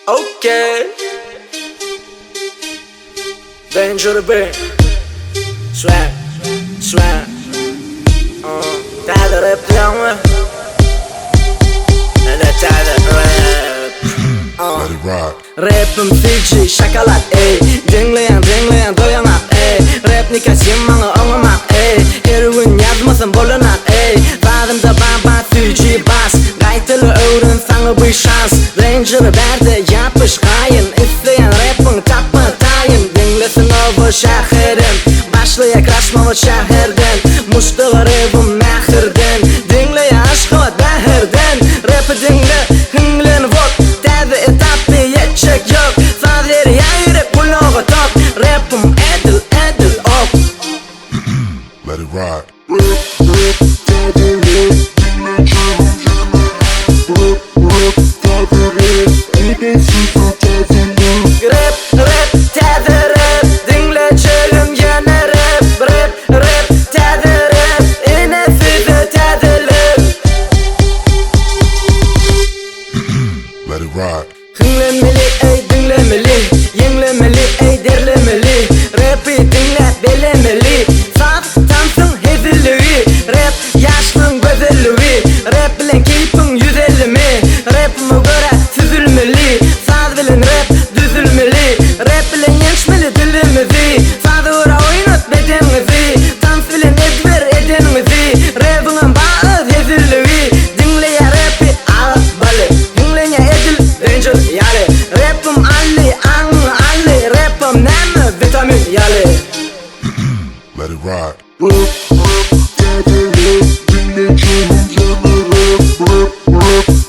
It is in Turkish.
Okay. Danger B. Swag. تعال راب يوم. أنا تعال راب. Rap'im Fiji, şakalat ey. Dinleyen doyanak ey. Rap ni kaçınmanı anlamak ey. Heroin yazmasın bulunak ey. Bağımda baba Fiji bas. Gaytılı öğren sana bir şans. Ranger berde yapış kayın. İsteyen rap'in tapma tayın. Dinlesin o şahirim. Başlaya kaçmama şahirden. Muştuğa rap'im mehirden. Dinleye aşkı dahirden. Rap'ı dinle, hinglen vok. Tabi etapı yetecek yok. Fazlir yayırıp kulağı top. Rap'im edil ok. Let it ride. Rap, tabi rap. Dinleyeceğim yana rap. Rap, tabi rap. Yine size tadilim. Let it ride. Hinglemeli ey dinlemeli. Yenilemeli ey derlemeli. Rap'i dinle belemeli. Saf tansın hezilliği. Rap yaşlın güzelliği. Rap bilen keyfin 150 mi? Rap'ıma göre süzülmeli. Saz bilen rap düzülmeli. Rap bilen yenişmeli dilimizi. Sazı uğra oynat bedenimizi. Dans bilen ezber edenimizi. Rap'ın bağlı hezilliği. Dinleye rap'i al balı. Dinleye edil Ranger yale. Rap'ım alli alli. Rap'ım neme vitamin yale. Let it ride. Rap, tabi rap, dinleyeceğim yana rap.